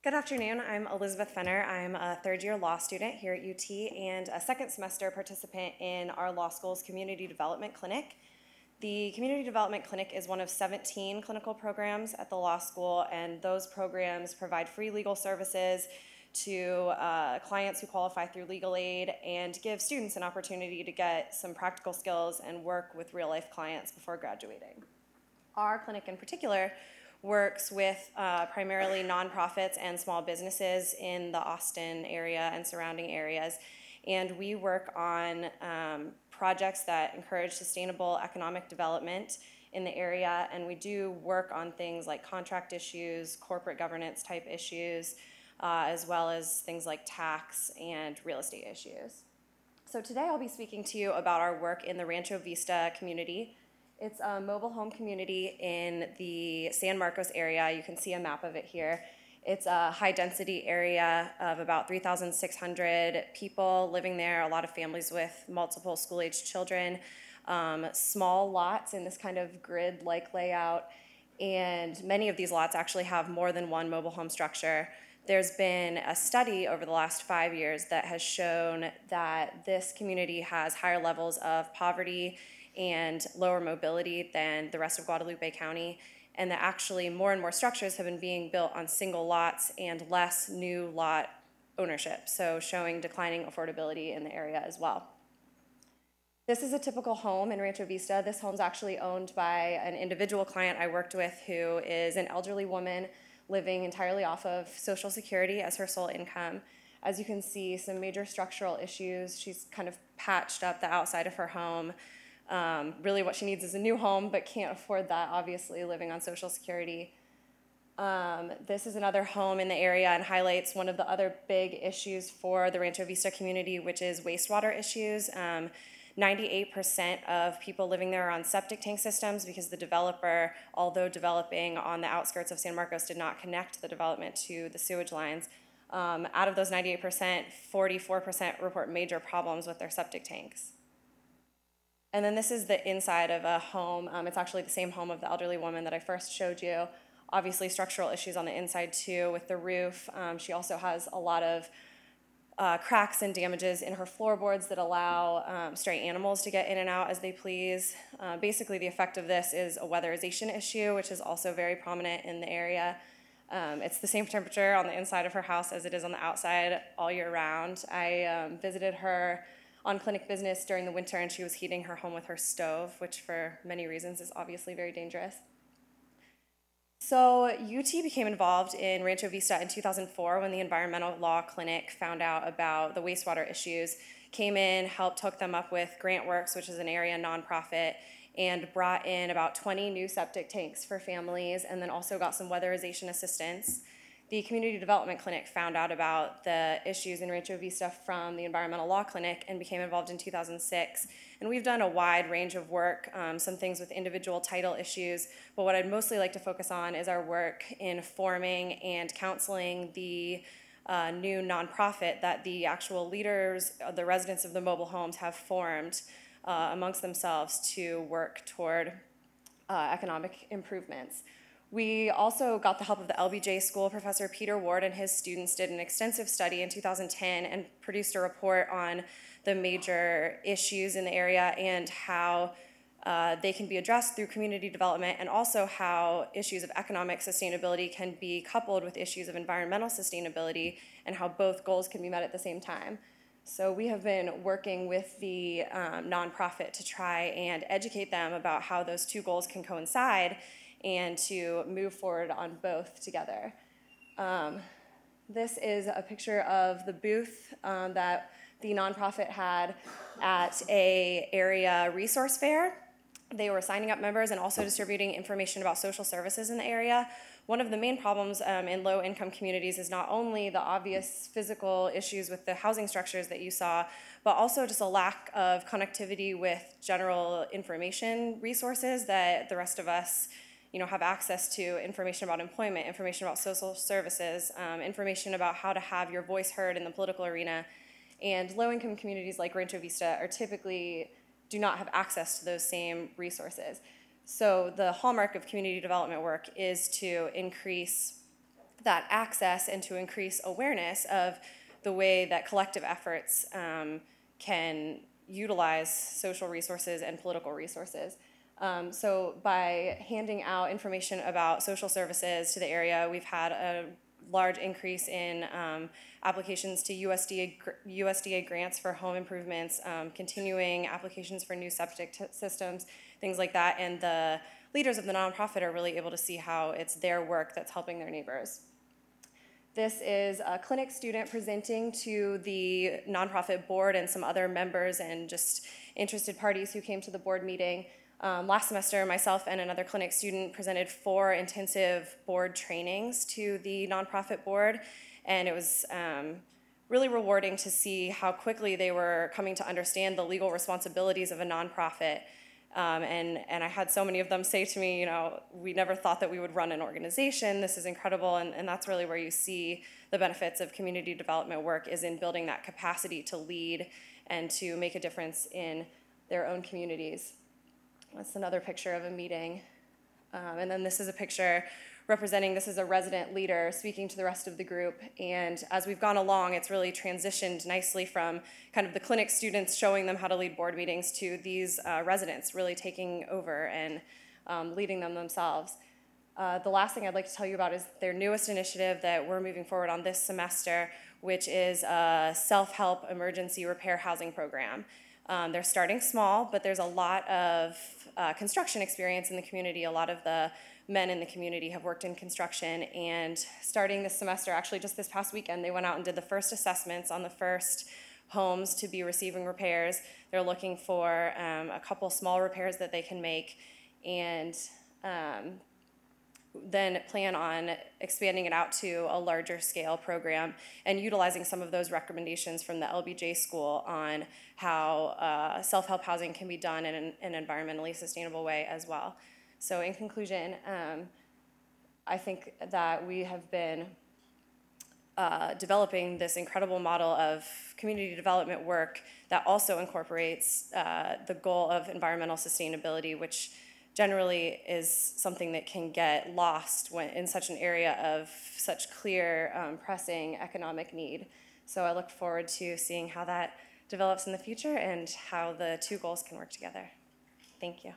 Good afternoon. I'm Elizabeth Fenner. I'm a third-year law student here at UT and a second semester participant in our law school's Community Development Clinic. The Community Development Clinic is one of 17 clinical programs at the law school, and those programs provide free legal services to clients who qualify through legal aid and give students an opportunity to get some practical skills and work with real-life clients before graduating. Our clinic in particular works with primarily nonprofits and small businesses in the Austin area and surrounding areas, and we work on projects that encourage sustainable economic development in the area, and we do work on things like contract issues, corporate governance type issues, as well as things like tax and real estate issues. So today I'll be speaking to you about our work in the Rancho Vista community. It's a mobile home community in the San Marcos area. You can see a map of it here. It's a high-density area of about 3,600 people living there, a lot of families with multiple school-aged children, small lots in this kind of grid-like layout, and many of these lots actually have more than one mobile home structure. There's been a study over the last 5 years that has shown that this community has higher levels of poverty and lower mobility than the rest of Guadalupe County, and that actually more and more structures have been being built on single lots and less new lot ownership, so showing declining affordability in the area as well. This is a typical home in Rancho Vista. This home's actually owned by an individual client I worked with who is an elderly woman living entirely off of Social Security as her sole income. As you can see, some major structural issues. She's kind of patched up the outside of her home. Really what she needs is a new home, but can't afford that, obviously, living on Social Security. This is another home in the area and highlights one of the other big issues for the Rancho Vista community, which is wastewater issues. 98% of people living there are on septic tank systems because the developer, although developing on the outskirts of San Marcos, did not connect the development to the sewage lines. Out of those 98%, 44% report major problems with their septic tanks. And then this is the inside of a home. It's actually the same home of the elderly woman that I first showed you. Obviously structural issues on the inside too with the roof. She also has a lot of cracks and damages in her floorboards that allow stray animals to get in and out as they please. Basically the effect of this is a weatherization issue, which is also very prominent in the area. It's the same temperature on the inside of her house as it is on the outside all year round. I visited her on clinic business during the winter, and she was heating her home with her stove, which for many reasons is obviously very dangerous. So UT became involved in Rancho Vista in 2004 when the Environmental Law Clinic found out about the wastewater issues, came in, helped hook them up with GrantWorks, which is an area nonprofit, and brought in about 20 new septic tanks for families, and then also got some weatherization assistance. The Community Development Clinic found out about the issues in Rancho Vista from the Environmental Law Clinic and became involved in 2006. And we've done a wide range of work, some things with individual title issues, but what I'd mostly like to focus on is our work in forming and counseling the new nonprofit that the actual leaders, the residents of the mobile homes have formed amongst themselves to work toward economic improvements. We also got the help of the LBJ school. Professor Peter Ward and his students did an extensive study in 2010 and produced a report on the major issues in the area and how they can be addressed through community development, and also how issues of economic sustainability can be coupled with issues of environmental sustainability and how both goals can be met at the same time. So we have been working with the nonprofit to try and educate them about how those two goals can coincide and to move forward on both together. This is a picture of the booth that the nonprofit had at a area resource fair. They were signing up members and also distributing information about social services in the area. One of the main problems in low-income communities is not only the obvious physical issues with the housing structures that you saw, but also just a lack of connectivity with general information resources that the rest of us have access to, information about employment, information about social services, information about how to have your voice heard in the political arena. And low-income communities like Rancho Vista are typically do not have access to those same resources. So the hallmark of community development work is to increase that access and to increase awareness of the way that collective efforts can utilize social resources and political resources. So by handing out information about social services to the area, we've had a large increase in applications to USDA grants for home improvements, continuing applications for new septic systems, things like that. And the leaders of the nonprofit are really able to see how it's their work that's helping their neighbors. This is a clinic student presenting to the nonprofit board and some other members and just interested parties who came to the board meeting. Last semester, myself and another clinic student presented 4 intensive board trainings to the nonprofit board, and it was really rewarding to see how quickly they were coming to understand the legal responsibilities of a nonprofit. And I had so many of them say to me, you know, we never thought that we would run an organization. This is incredible, and that's really where you see the benefits of community development work, is in building that capacity to lead and to make a difference in their own communities. That's another picture of a meeting. And then this is a picture representing, this is a resident leader speaking to the rest of the group. And as we've gone along, it's really transitioned nicely from kind of the clinic students showing them how to lead board meetings to these residents really taking over and leading them themselves. The last thing I'd like to tell you about is their newest initiative that we're moving forward on this semester, which is a self-help emergency repair housing program. They're starting small, but there's a lot of construction experience in the community. A lot of the men in the community have worked in construction, and starting this semester, actually just this past weekend, they went out and did the first assessments on the first homes to be receiving repairs. They're looking for a couple small repairs that they can make, and then plan on expanding it out to a larger scale program and utilizing some of those recommendations from the LBJ school on how self-help housing can be done in an environmentally sustainable way as well. So in conclusion, I think that we have been developing this incredible model of community development work that also incorporates the goal of environmental sustainability, which generally is something that can get lost when in such an area of such clear, pressing economic need. So I look forward to seeing how that develops in the future and how the two goals can work together. Thank you.